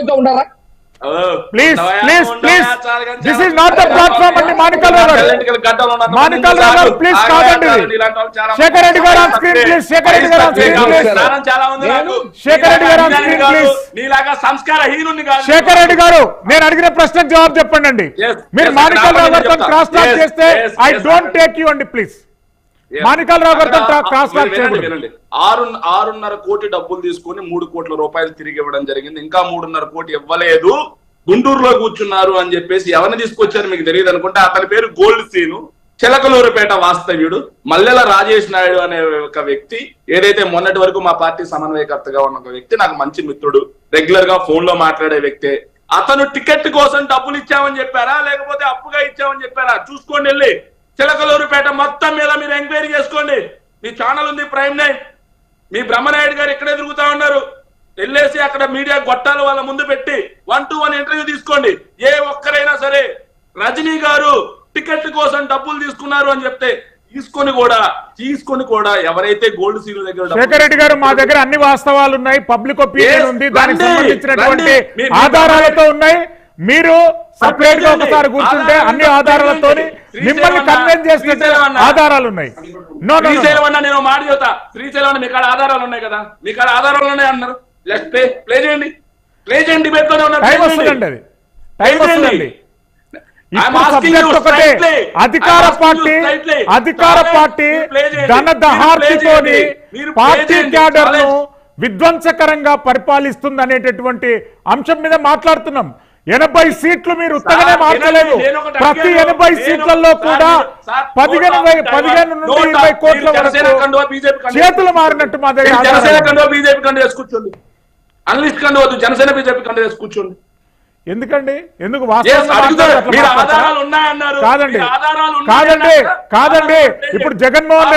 Silent గా ఉండారా? Please please please this is not the platform అండి. మాణిక్యాల రావు గారు ప్లీజ్ కాదండి. శేఖర్ రెడ్డి గారు on screen please. Shekhar Reddy గారు on screen please. Shekhar Reddy గారు on screen please. Shekhar Reddy గారు నేను అడిగిన ప్రశ్నకు జవాబు చెప్పండి అండి. మీరు మాణిక్యాల రావు గారితో క్రాస్ టాక్ చేస్తే ఐ డోంట్ టేక్ యూ అండి ప్లీజ్. మాణిక్యాల రావు గారితో క్రాస్ టాక్ చేయండి. 6.5 కోటి డబ్బులు తీసుకుని 3 కోట్ల రూపాయలు తిరిగి ఇవ్వడం జరిగింది. ఇంకా 3.5 కోటి ఇవ్వలేదు, గుంటూరులో కూర్చున్నారు అని చెప్పేసి ఎవరిని తీసుకొచ్చారు మీకు తెలియదు అనుకుంటే అతని పేరు గోల్డ్ సీను, చిలకలూరుపేట వాస్తవ్యుడు, మల్లెల రాజేష్ నాయుడు అనే ఒక వ్యక్తి. ఏదైతే మొన్నటి వరకు మా పార్టీ సమన్వయకర్తగా ఉన్న ఒక వ్యక్తి, నాకు మంచి మిత్రుడు, రెగ్యులర్ గా ఫోన్ లో మాట్లాడే వ్యక్తే. అతను టికెట్ కోసం డబ్బులు ఇచ్చామని చెప్పారా లేకపోతే అప్పుగా ఇచ్చామని చెప్పారా చూసుకోండి. వెళ్ళి చిలకలూరుపేట మొత్తం మీద మీరు ఎంక్వైరీ చేసుకోండి. మీ ఛానల్ ఉంది ప్రైమ్ 9, మీ బ్రహ్మనాయుడు గారు ఇక్కడే తిరుగుతా ఉన్నారు. వెళ్ళేసి అక్కడ మీడియా గొట్టాలు వాళ్ళ ముందు పెట్టి 1-to-1 ఇంటర్వ్యూ తీసుకోండి. ఏ ఒక్కరైనా సరే రజనీ గారు టికెట్ కోసం డబ్బులు తీసుకున్నారు అని చెప్తే తీసుకొని కూడా ఎవరైతే గోల్డ్ సీల్ దగ్గర శేఖర్ రెడ్డి గారు మా దగ్గర అన్ని వాస్తవాలు ఉన్నాయి, పబ్లిక్ ఒపీనియన్ ఉంది, దానికి సంబంధించినటువంటి ఆధారాలతో ఉన్నాయి. మీరు సపరేట్ గా ఒకసారి కూర్చుంటే అన్ని ఆధారాలతో మిమ్మల్ని కన్విన్స్ చేసినట్టు ఆధారాలు ఉన్నాయి. శ్రీశైలం నేను మాట చెబుతా, శ్రీశైలం మీ కాడ ఆధారాలు ఉన్నాయి కదా, మీ కాడ ఆధారాలు ఉన్నాయి అన్నారు. ప్లే చేయండి, ప్లే చేయండి. డిబేట్ లోనే ఉన్నారు. టైం వస్తుందండి, అది టైం వస్తుందండి. అధికార పార్టీ ధనదహార్తితోని పార్టీ క్యాడర్ ను విధ్వంసకరంగా పరిపాలిస్తుంది అనేటటువంటి అంశం మీద మాట్లాడుతున్నాం. 80 సీట్లు మీరు ఉత్తగానే మార్చలేదు. ప్రతి 80 సీట్లలో కూడా 15 నుండి 20 కోట్ల వరకు చేతులు మారినట్టు మా దగ్గర బీజేపీ కంటే వేసి కూర్చోండి. అనలిస్ట్ కంటే వద్దు, జనసేన బీజేపీ కంటే వేసి కూర్చోండి. ఎందుకంటే ఎందుకు కాదండి ఇప్పుడు జగన్మోహన్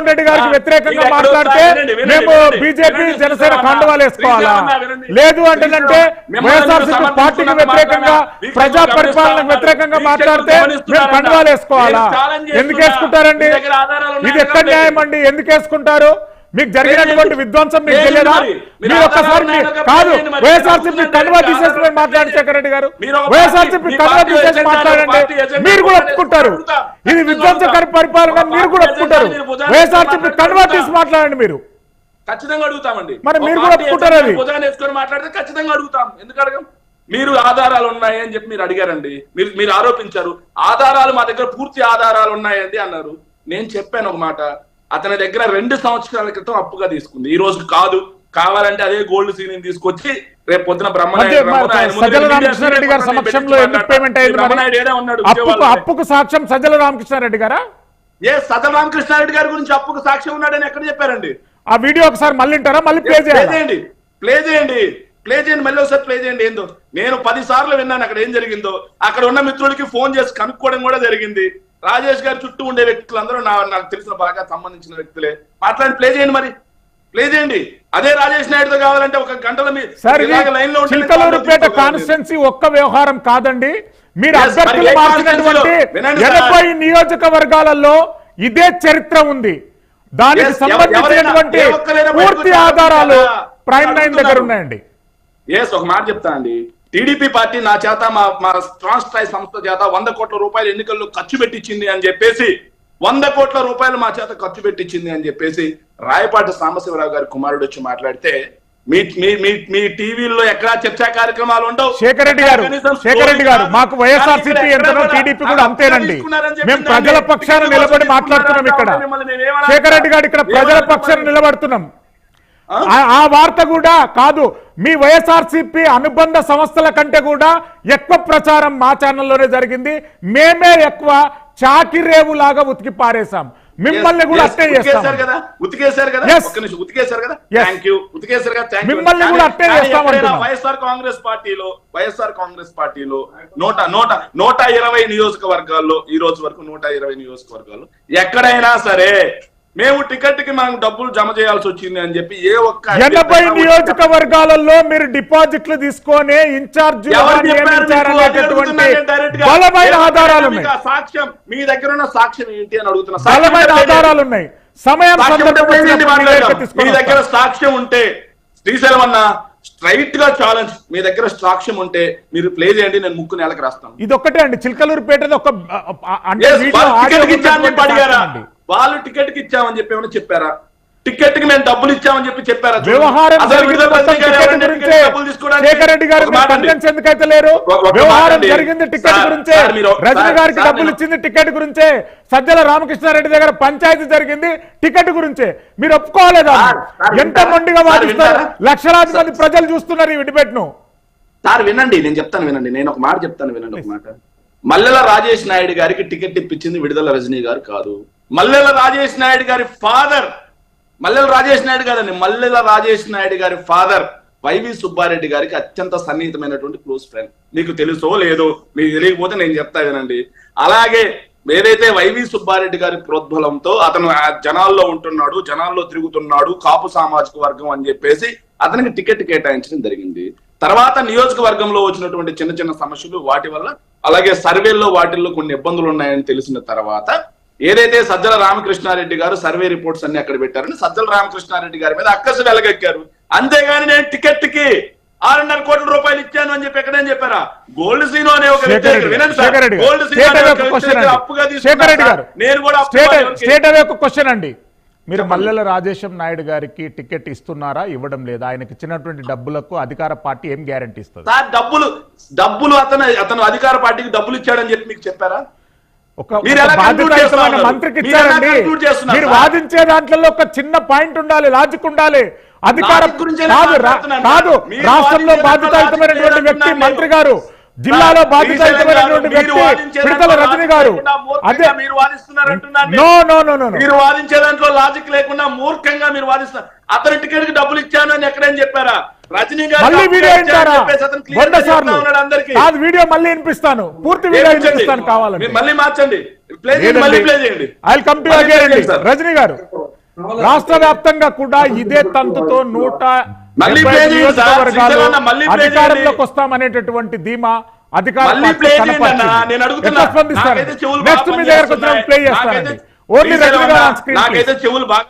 రెడ్డి గారికి వ్యతిరేకంగా మాట్లాడితే మేము బీజేపీ జనసేన కండువాలు వేసుకోవాలా? లేదు అంటే వైఎస్ఆర్సీపీ పార్టీకి వ్యతిరేకంగా ప్రజా పరిపాలనకు వ్యతిరేకంగా మాట్లాడితే మేము కండువాలు వేసుకోవాలా? ఎందుకు వేసుకుంటారండి? ఇది ఎక్కడ న్యాయం అండి? ఎందుకు వేసుకుంటారు? మీకు జరిగినటువంటి విధ్వంసం మీకు తెలియదా? మీరు ఒక్కసారి కాదు వైఎస్ఆర్సీపీ కండువా తీసేసి మాట్లాడి శేఖర్ రెడ్డి గారు, వైఎస్ఆర్సీపీ కండువా తీసేసి మాట్లాడండి, మీరు కూడా ఒప్పుకుంటారు. ఇది విధ్వంసకర పరిపాలన, మీరు కూడా ఒప్పుకుంటారు. వైఎస్ఆర్సీపీ కండువా తీసి మాట్లాడండి. మీరు ఖచ్చితంగా అడుగుతామండి. మరి మీరు కూడా ఒప్పుకుంటారు. అది భుజాన్ని వేసుకొని మాట్లాడితే ఖచ్చితంగా అడుగుతాం. ఎందుకు అడగం? మీరు ఆధారాలు ఉన్నాయి అని చెప్పి మీరు అడిగారండి, మీరు ఆరోపించారు. ఆధారాలు మా దగ్గర పూర్తి ఆధారాలు ఉన్నాయండి అన్నారు. నేను చెప్పాను ఒక మాట, అతని దగ్గర 2 సంవత్సరాల క్రితం అప్పుగా తీసుకుంది, ఈ రోజు కాదు. కావాలంటే అదే గోల్డ్ సీన్ తీసుకొచ్చి రేపు పొద్దున బ్రహ్మనాయుడు గారి సమక్షంలో ఎందుకు పేమెంట్ అయింది? అప్పుకు సాక్ష్యం సజ్జల రామకృష్ణారెడ్డి గారా? సజ్జల రామకృష్ణారెడ్డి గారి గురించి అప్పుకు సాక్ష్యం ఉన్నాడని ఎక్కడ చెప్పారండి? ఆ వీడియో ఒకసారి మళ్ళీ వింటారా? మళ్ళీ ప్లే చేయండి, ప్లే చేయండి, మళ్ళీ ఒకసారి ప్లే చేయండి. ఏందో నేను 10 సార్లు విన్నాను అక్కడ ఏం జరిగిందో. అక్కడ ఉన్న మిత్రుడికి ఫోన్ చేసి కనుక్కోవడం కూడా జరిగింది. రాజేష్ గారి చుట్టూ ఉండే వ్యక్తులందరూ నాకు తెలిసిన బాగా సంబంధించిన వ్యక్తులే. మాట్లాడి ప్లే చేయండి, మరి ప్లే చేయండి. అదే రాజేష్ నాయుడుతో కావాలంటే 1 గంటల చిలకలూరుపేట కాన్స్టిట్యున్సీ ఒక్క వ్యవహారం కాదండి. మీరు అభ్యర్థులు మార్చినటువంటి 80 నియోజకవర్గాలలో ఇదే చరిత్ర ఉంది. దానికి సంబంధించినటువంటి పూర్తి ఆధారాలు ప్రైమ్ 9 దగ్గర ఉన్నాయండి. ఒక మాట చెప్తా అండి, టీడీపీ పార్టీ నా చేత మా ట్రాన్స్ స్థాయి సంస్థ చేత 100 కోట్ల రూపాయలు ఎన్నికల్లో ఖర్చు పెట్టించింది అని చెప్పేసి 100 కోట్ల రూపాయలు మా చేత ఖర్చు పెట్టించింది అని చెప్పేసి రాయపాటి సాంబశివరావు గారి కుమారుడు వచ్చి మాట్లాడితే మీ టీవీల్లో ఎక్కడా చర్చా కార్యక్రమాలు ఉండవు. శేఖర్ రెడ్డి గారు మాకు వైఎస్ఆర్సీపీ ఎంతనో టీడీపీ కూడా అంతేనండి. మేము ప్రజల పక్షాన నిలబడి మాట్లాడుతున్నాం ఇక్కడ. శేఖర్ రెడ్డి గారు ఇక్కడ ప్రజల పక్షాన నిలబడుతున్నాం. ఆ వార్త కూడా కాదు, మీ వైఎస్ఆర్సీపీ అనుబంధ సంస్థల కంటే కూడా ఎక్కువ ప్రచారం మా ఛానల్లోనే జరిగింది. మేమే ఎక్కువ చాకిరేవు లాగా ఉతికి పారేశాం. మిమ్మల్ని కూడా అట్టే చేస్తాం. మిమ్మల్ని కూడా అట్టే చేస్తాం. వైఎస్ఆర్ కాంగ్రెస్ పార్టీలో 120 నియోజకవర్గాల్లో ఈ రోజు వరకు 120 నియోజకవర్గాల్లో ఎక్కడైనా సరే మేము టికెట్ కి మనకు డబ్బులు జమ చేయాల్సి వచ్చింది అని చెప్పి 80 నియోజకవర్గాలలో మీరు డిపాజిట్లు తీసుకొని ఇన్ఛార్జ్ బలమైన ఆధారాలు ఉన్నాయి. సాక్ష్యం మీ దగ్గర ఉన్న సాక్ష్యం ఏంటి అని అడుగుతున్నా. బలమైన ఆధారాలు ఉన్నాయి. సమయం మీ దగ్గర సాక్ష్యం ఉంటే శ్రీశైలం అన్న స్ట్రైట్ గా ఛాలెంజ్, మీ దగ్గర సాక్ష్యం ఉంటే మీరు ప్లే చేయండి, నేను ముక్కు నేలకు రాస్తాను. ఇది ఒక్కటే అండి, చిలకలూరుపేటది ఒక అంటే Yes, వీడియో వాళ్ళు ఆడియో టికెట్ ఇచ్చామని చెప్పి ఉన్నటువంటి అడిగారా? సాక్ష్యం అండి. వాళ్ళు టికెట్ కి ఇచ్చామని చెప్పి ఏమైనా చెప్పారా? టికెట్ కి మేము డబ్బులు ఇచ్చామని చెప్పి చెప్పారా? వ్యవహారం అసలు జరిగింది విడుదల మొత్తం రజనీ గారు టికెట్ ఎవరంటే గురించే. టికెట్ డబ్బులు తీసుకోవడానికి? శేఖర్ రెడ్డి గారు ఒక మాట అండి. కన్విన్స్ ఎందుకైతే లేరు? ఒక వ్యవహారం మాట అండి. జరిగింది టికెట్ సార్, గురించే. సార్ మీరు- రజనీ సార్, గారికి సార్ డబ్బులు నేను- ఇచ్చింది టికెట్ గురించే. సజ్జల రామకృష్ణారెడ్డి దగ్గర పంచాయతీ జరిగింది టికెట్ గురించే. మీరు ఒప్పుకోలేదా? సార్, సార్ ఎంత వింటారా? మొండిగా సార్ వాదిస్తారు? వింటారా? లక్షలాది మంది ప్రజలు చూస్తున్నారు ఈ డిబేట్ ను. సార్ వినండి, నేను చెప్తాను వినండి, నేను ఒక మాట చెప్తాను వినండి ఒక మాట. మల్లెల రాజేష్ నాయుడు గారికి టికెట్ ఇప్పించింది విడుదల రజనీ గారు కాదు. మల్లెల రాజేష్ నాయుడు గారి ఫాదర్, మల్లెల రాజేష్ నాయుడు గారని, మల్లెల రాజేష్ నాయుడు గారి ఫాదర్ వైవి సుబ్బారెడ్డి గారికి అత్యంత సన్నిహితమైనటువంటి క్లోజ్ ఫ్రెండ్. మీకు తెలుసో లేదో, మీకు తెలియకపోతే నేను చెప్తా వినండి. అలాగే ఏదైతే వైవి సుబ్బారెడ్డి గారి ప్రోద్బలంతో అతను ఆ జనాల్లో ఉంటున్నాడు, జనాల్లో తిరుగుతున్నాడు, కాపు సామాజిక వర్గం అని చెప్పేసి అతనికి టికెట్ కేటాయించడం జరిగింది. తర్వాత నియోజకవర్గంలో వచ్చినటువంటి చిన్న చిన్న సమస్యలు, వాటి వల్ల అలాగే సర్వేల్లో వాటిల్లో కొన్ని ఇబ్బందులు ఉన్నాయని తెలిసిన తర్వాత ఏదైతే సజ్జల రామకృష్ణారెడ్డి గారు సర్వే రిపోర్ట్స్ అన్ని అక్కడ పెట్టారని సజ్జల రామకృష్ణారెడ్డి గారి మీద అక్కసు వెలగెక్కారు. అంతేగాని నేను టికెట్ కి 6.5 కోట్ల రూపాయలు ఇచ్చాను అని చెప్పి ఎక్కడేం చెప్పారా? గోల్డ్ సీను అనే ఒక వ్యక్తి, వినండి సార్, గోల్డ్ సీను అనే ఒక వ్యక్తి అప్పుగా తీసుకున్నారు. నేను కూడా స్టేట్ అవే ఒక క్వశ్చన్ అండి. మీరు మల్లెల రాజేశం నాయుడు గారికి టికెట్ ఇస్తున్నారా, ఇవ్వడం లేదా? ఆయనకి ఇచ్చినటువంటి డబ్బులకు అధికార పార్టీ ఏం గ్యారంటీ ఇస్తుంది? సార్ డబ్బులు అతను అధికార పార్టీకి డబ్బులు ఇచ్చాడని చెప్పి మీకు చెప్పారా? ఒక బాధ్యతాయుతమైన మంత్రికి ఇచ్చారండి. మీరు వాదించే దాంట్లో ఒక చిన్న పాయింట్ ఉండాలి, లాజిక్ ఉండాలి. అధికార కాదు, రాష్ట్రంలో బాధ్యతాయుతమైనటువంటి వ్యక్తి మంత్రి గారు, జిల్లాలో బాధ్యతాయుతమైనటువంటి వ్యక్తి విడుదల రజనీ గారు. అదే మీరు వాదిస్తున్నారంటున్నాను. నో నో నో నో మీరు వాదించే దాంట్లో లాజిక్ లేకుండా మూర్ఖంగా మీరు వాదిస్తున్నారు. అతని టికెట్ కి డబ్బులు ఇచ్చాను అని ఎక్కడేం చెప్పారా? రజనీ గారు మళ్ళీ వీడియో వింటారా? 2 సార్లు కాదు, వీడియో మళ్ళీ వినిపిస్తాను, పూర్తి వీడియో వినిపిస్తాను కావాలంటే. మళ్ళీ మార్చండి, ప్లే చేయండి. I will come to again అండి. రజనీ గారు, రాష్ట్ర వ్యాప్తంగా కూడా ఇదే తంతుతో 180 నియోజకవర్గాలు అధికారంలోకి వస్తామనేటటువంటి ధీమా అధికార స్పందిస్తారు. నెక్స్ట్ మీ దగ్గరకు వచ్చిన ప్లే చేస్తానండి. ఓన్లీ రజనీ గారు ఆన్ స్క్రీన్. నాకైతే చెవులు బాగా